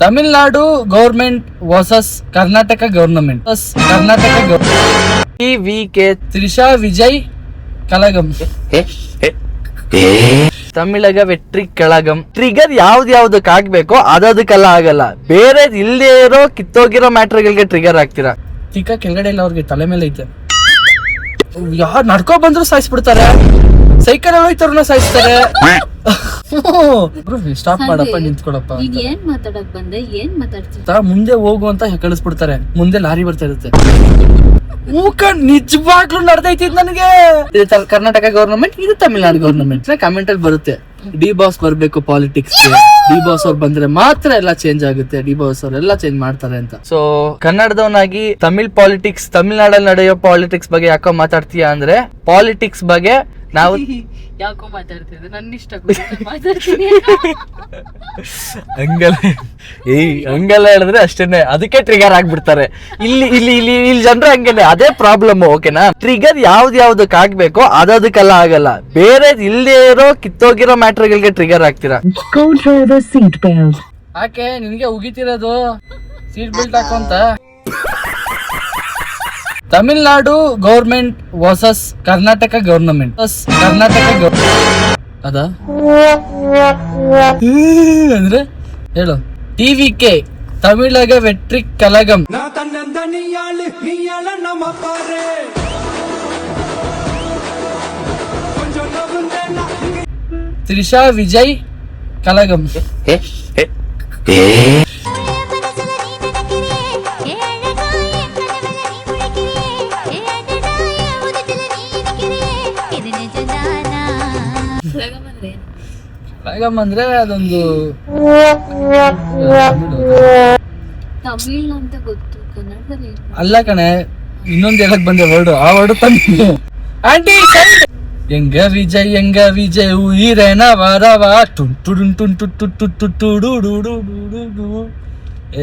Tamil Nadu government versus Karnataka government ಕೆ Trisha Vijay Kazhagam Tamilaga Vettri Kazhagam. Trigger ಯಾವ್ದಕ್ ಆಗ್ಬೇಕೋ ಅದಕ್ಕೆಲ್ಲ ಆಗಲ್ಲ. ಬೇರೆ ಇಲ್ಲದೆ ಇರೋ ಕಿತ್ತೋಗಿರೋ ಮ್ಯಾಟ್ರಿಗಳಿಗೆ ಟ್ರಿಗರ್ ಆಗ್ತೀರಾ. ತಿಕ್ಕ ಕೆಳಗಡೆ ಇಲ್ಲ, ಅವ್ರಿಗೆ ತಲೆ ಮೇಲೆ ಐತೆ. ಯಾರು ನಡ್ಕೊ ಬಂದ್ರು ಸಾಯಿಸ್ಬಿಡ್ತಾರೆ, ಸೈಕಲ್ ಹೋಯ್ತವ್ರನ್ನ ಸಾಯಿಸ್ತಾರೆ. ಸ್ಟಾಪ್ ಮಾಡಪ್ಪ, ನಿಂತ್ಕೊಳಪ್ಪ. ಏನ್ ಮಾತಾಡಕ್ ಬಂದೆ, ಏನ್ ಮಾತಾಡ್ತೀನಿ. ಮುಂದೆ ಹೋಗು ಅಂತ ಕಳಿಸ್ಬಿಡ್ತಾರೆ. ಮುಂದೆ ಲಾರಿ ಬರ್ತಾ ಇರುತ್ತೆ. ನಿಜವಾಗ್ಲೂ ನಡೆದೈತಿ ನನಗೆ. ಕರ್ನಾಟಕ ಗವರ್ನಮೆಂಟ್, ಇದು ತಮಿಳ್ನಾಡು ಗವರ್ನಮೆಂಟ್. ಕಮೆಂಟ್ ಅಲ್ಲಿ ಬರುತ್ತೆ, ಡಿ ಬಾಸ್ ಬರ್ಬೇಕು ಪಾಲಿಟಿಕ್ಸ್. ಡಿ ಬಾಸ್ ಅವ್ರು ಬಂದ್ರೆ ಮಾತ್ರ ಎಲ್ಲ ಚೇಂಜ್ ಆಗುತ್ತೆ, ಡಿ ಬಾಸ್ ಅವ್ರೆಲ್ಲ ಚೇಂಜ್ ಮಾಡ್ತಾರೆ ಅಂತ. ಸೊ ಕನ್ನಡದವನಾಗಿ ತಮಿಳ್ ಪಾಲಿಟಿಕ್ಸ್, ತಮಿಳ್ನಾಡಲ್ಲಿ ನಡೆಯೋ ಪಾಲಿಟಿಕ್ಸ್ ಬಗ್ಗೆ ಯಾಕೋ ಮಾತಾಡ್ತೀಯಾ ಅಂದ್ರೆ, ಪಾಲಿಟಿಕ್ಸ್ ಬಗ್ಗೆ ನಾವು ಯಾಕೋ ಮಾತಾಡ್ತಿದ್ದೆ, ನನ್ನ ಇಷ್ಟ ಮಾತಾಡ್ತೀನಿ. ಹಂಗೆಲ್ಲ ಹೇಳಿದ್ರೆ ಅಷ್ಟೇನೆ, ಅದಕ್ಕೆ ಟ್ರಿಗರ್ ಆಗ್ಬಿಡ್ತಾರೆ. ಇಲ್ಲಿ ಜನರು ಹಂಗೇನೆ, ಅದೇ ಪ್ರಾಬ್ಲಮ್. ಓಕೆನಾ? ಟ್ರಿಗರ್ ಯಾವ್ದಕ್ ಆಗ್ಬೇಕೋ ಅದಕ್ಕೆಲ್ಲ ಆಗಲ್ಲ. ಬೇರೆ ಇಲ್ಲದೆ ಇರೋ ಕಿತ್ತೋಗಿರೋ ಮ್ಯಾಟ್ರಿಗಳಿಗೆ ಟ್ರಿಗರ್ ಆಗ್ತೀರಾ. ಯಾಕೆ ನಿನ್ಗೆ ಉಗಿತಿರೋದು ಸೀಟ್ ಬೆಲ್ಟ್ ಹಾಕೋಂತ? Tamil Nadu government versus Karnataka government ಅದ ಅಂದ್ರೆ ಹೇಳು. ಟಿವಿಕೆ ತಮಿಳಗ ವೆಟ್ರಿ ಕಲಗಂ. ತ್ರಿಷಾ ವಿಜಯ್ ಕಲಗಂ. ಕಲಗಂ ಅಂದ್ರೆ ಅದೊಂದು ತಮಿಳ್ ಅಂತ ಗೊತ್ತು, ಕನ್ನಡದಲ್ಲಿ ಅಲ್ಲ ಕಣೆ. ಇನ್ನೊಂದು ಹೇಳಕ್ ಬಂದೆ ವರ್ಡ್, ಆ ವರ್ಡ್ ತಂದು ಆಂಟಿ ಎಂಗ ವಿಜಯ್ ಉಯಿರೇನ ವರವ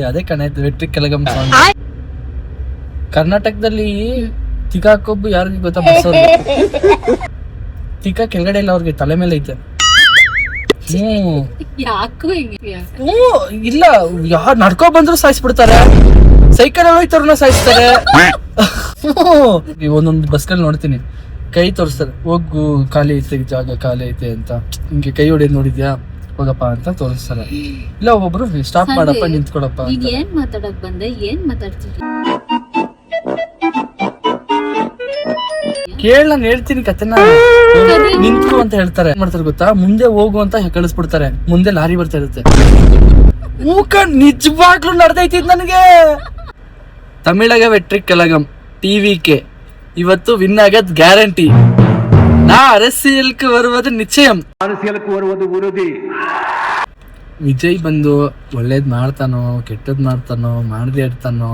ಅದೇ ಕಣೆ ವೆಟ್ರಿ ಕಲಗಂ ಸಾಂಗ್. ಕರ್ನಾಟಕದಲ್ಲಿ ತಿಕಾಕೊಬ್ಬು ಯಾರಿಗೆ ಗೊತ್ತಾ? ಬಸ್ಸವ್ರಿಗೆ. ತಿಕ್ಕ ಕೆಳಗಡೆ ಇಲ್ಲ, ಅವ್ರಿಗೆ ತಲೆ ಮೇಲೆ ಐತೆ. ಇಲ್ಲ, ಯಾರು ನಡ್ಕೊ ಬಂದ್ರು ಸಾಯಿಸ್ಬಿಡ್ತಾರೆ, ಸೈಕಲ್ ಹೋಯ್ತವ್ರನ್ನ ಸಾಯಿಸ್ತಾರೆ. ಒಂದೊಂದು ಬಸ್ಗಳಲ್ಲಿ ನೋಡ್ತೀನಿ, ಕೈ ತೋರಿಸ್ತಾರೆ, ಹೋಗು ಖಾಲಿ ಐತೆ ಜಾಗ, ಖಾಲಿ ಐತೆ ಅಂತ. ಹಿಂಗೆ ಕೈ ಹೊಡೆಯೋದು ನೋಡಿದ್ಯಾ, ಹೋಗಪ್ಪ ಅಂತ ತೋರಿಸ್ತಾರೆ. ಇಲ್ಲ ಒಬ್ಬೊಬ್ರು ಸ್ಟಾಪ್ ಮಾಡಪ್ಪ, ನಿಂತ್ಕೊಳಪ್ಪ. ಏನ್ ಮಾತಾಡಕ್ ಬಂದೆ, ಏನ್ ಮಾತಾಡ್ತೀನಿ. ಕೇಳ, ನಾನು ಹೇಳ್ತೀನಿ ಕತೆನ. ನಿಂತ್ಕೊ ಅಂತ ಹೇಳ್ತಾರೆ. ಮಾಡ್ತಾರೆ ಗೊತ್ತಾ, ಮುಂದೆ ಹೋಗು ಅಂತ ಕಳಿಸ್ಬಿಡ್ತಾರೆ. ಮುಂದೆ ಲಾರಿ ಬರ್ತಾ ಇರುತ್ತೆ. ನಿಜವಾಗ್ಲೂ ನಡೆದೈತಿ ನನಗೆ. ತಮಿಳಗ ವೆಟ್ರಿ ಕಲಗಂ ಟಿವಿಕೆ ಇವತ್ತು ವಿನ್ ಆಗದ್ ಗ್ಯಾರಂಟಿ. ನಾ ಅರಸಿಯಲ್ಕು ಬರುವುದು ನಿಶ್ಚಯಂ. ವಿಜಯ್ ಬಂದು ಒಳ್ಳೇದ್ ಮಾಡ್ತಾನೋ ಕೆಟ್ಟದ್ ಮಾಡ್ತಾನೋ ಮಾಡದೇ ಇರ್ತಾನೋ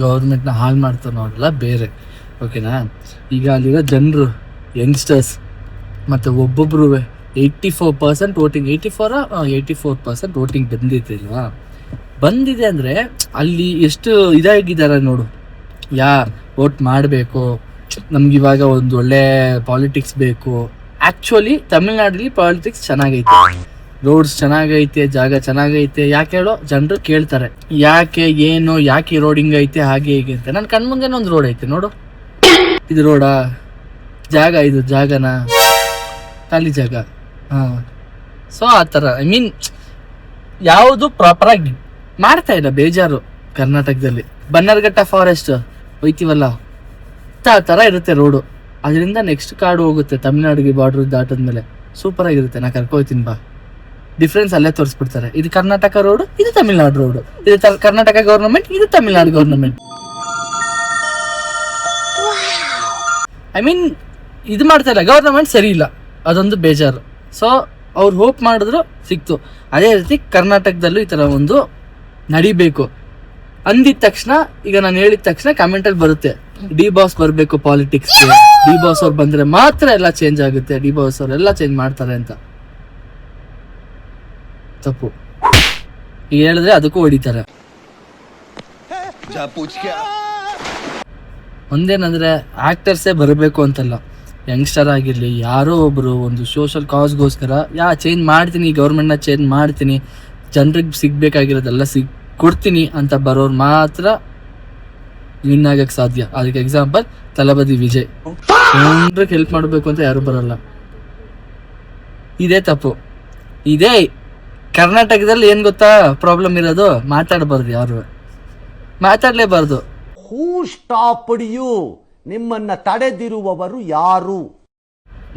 ಗೌರ್ಮೆಂಟ್ನ ಹಾಳು ಮಾಡ್ತಾನೋ ಅದೆಲ್ಲ ಬೇರೆ. ಓಕೆನಾ? ಈಗ ಅಲ್ಲಿರೋ ಜನರು, ಯಂಗ್ಸ್ಟರ್ಸ್ ಮತ್ತು ಒಬ್ಬೊಬ್ರು 84% ವೋಟಿಂಗ್, 84% ವೋಟಿಂಗ್ ಬಂದಿದೆ ಇಲ್ವಾ? ಬಂದಿದೆ ಅಂದರೆ ಅಲ್ಲಿ ಎಷ್ಟು ಇದಾಗಿದ್ದಾರೆ ನೋಡು. ಯಾರು ವೋಟ್ ಮಾಡಬೇಕು, ನಮ್ಗಿವಾಗ ಒಂದು ಒಳ್ಳೆ ಪಾಲಿಟಿಕ್ಸ್ ಬೇಕು. ಆ್ಯಕ್ಚುಲಿ ತಮಿಳ್ನಾಡಲ್ಲಿ ಪಾಲಿಟಿಕ್ಸ್ ಚೆನ್ನಾಗೈತೆ, ರೋಡ್ಸ್ ಚೆನ್ನಾಗೈತೆ, ಜಾಗ ಚೆನ್ನಾಗೈತೆ. ಯಾಕೆ ಹೇಳೋ, ಜನರು ಕೇಳ್ತಾರೆ ಯಾಕೆ ಏನು, ಯಾಕೆ ಈ ರೋಡ್ ಹಿಂಗೈತೆ ಹಾಗೆ ಹೀಗೆ ಅಂತ. ನನ್ನ ಕಣ್ಮುಂದೆ ಒಂದು ರೋಡ್ ಐತೆ ನೋಡು, ಇದು ರೋಡಾ, ಜಾಗ, ಇದು ಜಾಗನಾ, ಖಾಲಿ ಜಾಗ. ಸೊ ಆ ಥರ ಐ ಮೀನ್ ಯಾವುದು ಪ್ರಾಪರಾಗಿ ಮಾಡ್ತಾ ಇಲ್ಲ. ಬೇಜಾರು ಕರ್ನಾಟಕದಲ್ಲಿ. ಬನ್ನರ್ಘಟ್ಟ ಫಾರೆಸ್ಟ್ ಹೋಯ್ತೀವಲ್ಲ, ಆ ಥರ ಇರುತ್ತೆ ರೋಡು. ಅದರಿಂದ ನೆಕ್ಸ್ಟ್ ಕಾಡು ಹೋಗುತ್ತೆ ತಮಿಳ್ನಾಡಿಗೆ, ಬಾರ್ಡ್ರ್ ದಾಟದ್ಮೇಲೆ ಸೂಪರ್ ಆಗಿರುತ್ತೆ. ನಾ ಕರ್ಕೋಯ್ತೀನಿ ಬಾ. ಡಿಫ್ರೆನ್ಸ್ ಅಲ್ಲೇ ತೋರಿಸ್ಬಿಡ್ತಾರೆ. ಇದು ಕರ್ನಾಟಕ ರೋಡು, ಇದು ತಮಿಳ್ನಾಡು ರೋಡು. ಇದು ಕರ್ನಾಟಕ ಗವರ್ನಮೆಂಟ್, ಇದು ತಮಿಳ್ನಾಡು ಗವರ್ನಮೆಂಟ್. ಐ ಮೀನ್ ಇದು ಮಾಡ್ತಾ ಇಲ್ಲ, ಗವರ್ನಮೆಂಟ್ ಸರಿ ಇಲ್ಲ, ಅದೊಂದು ಬೇಜಾರು. ಸೊ ಅವ್ರು ಹೋಪ್ ಮಾಡಿದ್ರು ಸಿಕ್ತು. ಅದೇ ರೀತಿ ಕರ್ನಾಟಕದಲ್ಲೂ ಈ ಥರ ಒಂದು ನಡಿಬೇಕು ಅಂದಿದ ತಕ್ಷಣ, ಈಗ ನಾನು ಹೇಳಿದ ತಕ್ಷಣ ಕಮೆಂಟಲ್ಲಿ ಬರುತ್ತೆ, ಡಿ ಬಾಸ್ ಬರಬೇಕು ಪಾಲಿಟಿಕ್ಸ್ಗೆ, ಡಿ ಬಾಸ್ ಅವ್ರು ಬಂದರೆ ಮಾತ್ರ ಎಲ್ಲ ಚೇಂಜ್ ಆಗುತ್ತೆ, ಡಿ ಬಾಸ್ ಅವರೆಲ್ಲ ಚೇಂಜ್ ಮಾಡ್ತಾರೆ ಅಂತ. ತಪ್ಪು. ಈಗ ಹೇಳಿದ್ರೆ ಅದಕ್ಕೂ ಹೊಡಿತಾರೆ. ಒಂದೇನಂದ್ರೆ ಆಕ್ಟರ್ಸೇ ಬರಬೇಕು ಅಂತಲ್ಲ, ಯಂಗ್ಸ್ಟರ್ ಆಗಿರಲಿ, ಯಾರೋ ಒಬ್ಬರು ಒಂದು ಸೋಷಲ್ ಕಾಸ್ಗೋಸ್ಕರ ಚೇಂಜ್ ಮಾಡ್ತೀನಿ, ಗೌರ್ಮೆಂಟ್ನ ಚೇಂಜ್ ಮಾಡ್ತೀನಿ, ಜನರಿಗೆ ಸಿಗ್ಬೇಕಾಗಿರೋದೆಲ್ಲ ಕೊಡ್ತೀನಿ ಅಂತ ಬರೋರು ಮಾತ್ರ ವಿನ್ ಆಗಕ್ಕೆ ಸಾಧ್ಯ. ಅದಕ್ಕೆ ಎಕ್ಸಾಂಪಲ್ ತಲಪತಿ ವಿಜಯ್. ಜನರಿಗೆ ಹೆಲ್ಪ್ ಮಾಡಬೇಕು ಅಂತ ಯಾರು ಬರಲ್ಲ. ಇದೇ ತಪ್ಪು. ಇದೇ ಕರ್ನಾಟಕದಲ್ಲಿ ಏನು ಗೊತ್ತಾ ಪ್ರಾಬ್ಲಮ್ ಇರೋದು, ಮಾತಾಡಬಾರ್ದು, ಯಾರು ಮಾತಾಡಲೇಬಾರ್ದು. ಹೂ ಸ್ಟಾಪ್ಡ್ ಯು? ನಿಮ್ಮನ್ನ ತಡೆದಿರುವವರು ಯಾರು?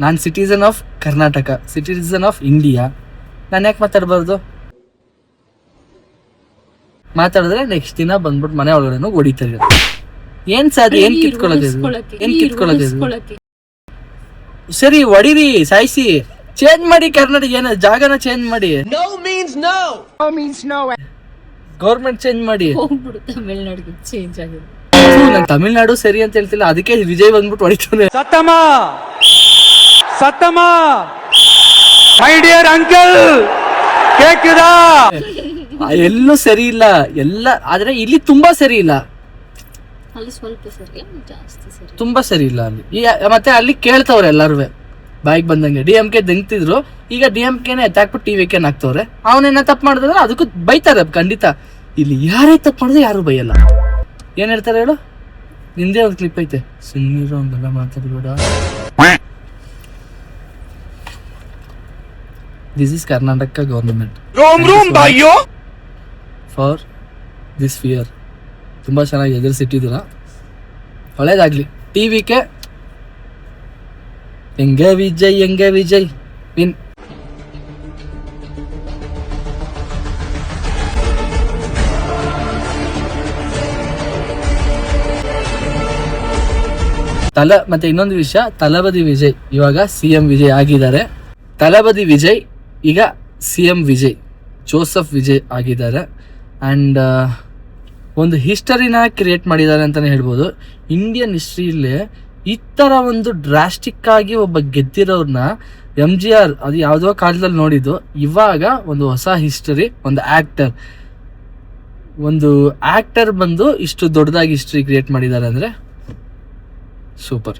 ನಾನು citizen of Karnataka, citizen of India. ನಾನು ಯಾಕೆ ಮಾತಾಡಬಾರ್ದು? ಮಾತಾಡಿದ್ರೆ ನೆಕ್ಸ್ಟ್ ದಿನ ಬಂದ್ಬಿಟ್ಟು ಮನೆ ಒಳಗಡೆ ಹೊಡಿತಾರೆ. ಏನ್ ಸಾಧ್ಯ? ಏನ್ ಕಿತ್ಕೊಳ್ಳೋದು? ಸರಿ ಹೊಡಿರಿ, ಸಾಯಿಸಿ, ಚೇಂಜ್ ಮಾಡಿ ಕರ್ನಾಟಕ, ಏನ ಜಾಗನ ಚೇಂಜ್ ಮಾಡಿ, ಗೌರ್ಮೆಂಟ್ ಚೇಂಜ್ ಮಾಡಿ. ತಮಿಳ್ನಾಡಿಗೆ ಚೇಂಜ್ ಆಗಿದೆ. ನಾನು ತಮಿಳ್ನಾಡು ಸರಿ ಅಂತ ಹೇಳ್ತಿಲ್ಲ, ಅದಕ್ಕೆ ವಿಜಯ್ ಬಂದ್ಬಿಟ್ಟು ಹೊಡಿತಾನೆ. ಸತ್ತಮ್ಮ ಮೈ ಡಿಯರ್ ಅಂಕಲ್ ಕೇಕಿದಾ? ಎಲ್ಲೂ ಸರಿ ಇಲ್ಲ, ಎಲ್ಲ. ಆದ್ರೆ ಇಲ್ಲಿ ತುಂಬಾ ಸರಿ ಇಲ್ಲ, ಅಲ್ಲಿ ಸ್ವಲ್ಪ ಸರಿ, ಜಾಸ್ತಿ ಸರಿ, ತುಂಬಾ ಸರಿ ಇಲ್ಲ ಅಲ್ಲಿ. ಮತ್ತೆ ಅಲ್ಲಿ ಕೇಳ್ತವ್ರೆ ಎಲ್ಲಾರು ಬಾಯಿಗೆ ಬಂದಂಗೆ. DMK ದಂಗ್ತಿದ್ರು, ಈಗ DMKನೇ ಎತ್ತಾಕ್ಬಿಟ್ಟು TVK ಹಾಕ್ತವ್ರೆ. ಅವನೇನ ತಪ್ಪು ಮಾಡಿದ್ರೆ ಅದಕ್ಕೂ ಬೈತಾರೆ ಖಂಡಿತ. ಇಲ್ಲಿ ಯಾರೇ ತಪ್ಪು ಮಾಡಿದ್ರೆ ಯಾರು ಬೈಯಲ್ಲ. ಏನ್ ಹೇಳ್ತಾರೆ ಹೇಳು? ನಿಂದೇ ಒಂದು ಕ್ಲಿಪ್ ಐತೆ, ಸುಮ್ಮನಿರೋ ಹಂಗೆಲ್ಲ ಮಾತಾಡ್ಬೇಡ. This is Karnataka government for this fear. ತುಂಬಾ ಚೆನ್ನಾಗಿ ಎದುರಿಸಿಟ್ಟಿದ್ದೀರ, ಒಳ್ಳೇದಾಗ್ಲಿ. TVK ಹೆಂಗೆ ವಿಜಯ್ ವಿನ್. ಮತ್ತೆ ಇನ್ನೊಂದು ವಿಷಯ, ತಲಪತಿ ವಿಜಯ್ ಇವಾಗ CM ವಿಜಯ್ ಆಗಿದ್ದಾರೆ. ತಲಪತಿ ವಿಜಯ್ ಈಗ CM ವಿಜಯ್, ಜೋಸೆಫ್ ವಿಜಯ್ ಆಗಿದ್ದಾರೆ. ಆ್ಯಂಡ್ ಒಂದು ಹಿಸ್ಟರಿನ ಕ್ರಿಯೇಟ್ ಮಾಡಿದ್ದಾರೆ ಅಂತಲೇ ಹೇಳ್ಬೋದು. ಇಂಡಿಯನ್ ಹಿಸ್ಟ್ರಿಯಲ್ಲೇ ಈ ಥರ ಒಂದು ಡ್ರಾಸ್ಟಿಕ್ ಆಗಿ ಒಬ್ಬ ಗೆದ್ದಿರೋರ್ನ MGR ಅದು ಯಾವುದೋ ಕಾಲದಲ್ಲಿ ನೋಡಿದ್ದು, ಇವಾಗ ಒಂದು ಹೊಸ ಹಿಸ್ಟರಿ, ಒಂದು ಆ್ಯಕ್ಟರ್ ಬಂದು ಇಷ್ಟು ದೊಡ್ಡದಾಗಿ ಹಿಸ್ಟ್ರಿ ಕ್ರಿಯೇಟ್ ಮಾಡಿದ್ದಾರೆ ಅಂದರೆ super.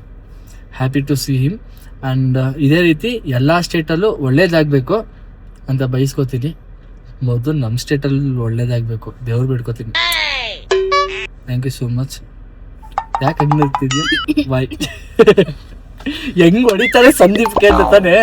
Happy to see him. And ಇದೇ ರೀತಿ ಎಲ್ಲ ಸ್ಟೇಟಲ್ಲೂ ಒಳ್ಳೇದಾಗಬೇಕು ಅಂತ ಬಯಸ್ಕೋತೀನಿ. ಮೊದಲು ನಮ್ಮ ಸ್ಟೇಟಲ್ಲಿ ಒಳ್ಳೇದಾಗಬೇಕು, ದೇವ್ರು ಬಿಡ್ಕೋತೀನಿ. Thank you so much. ಯಾಕೆ ಹಂಗೆ ಇರ್ತಿದ್ಯಾ? ಬಾಯ್. ಹೆಂಗ್ ಹೊಡಿತಾರೆ ಸಂದೀಪ್ ಕೇಳ್ತಾನೆ.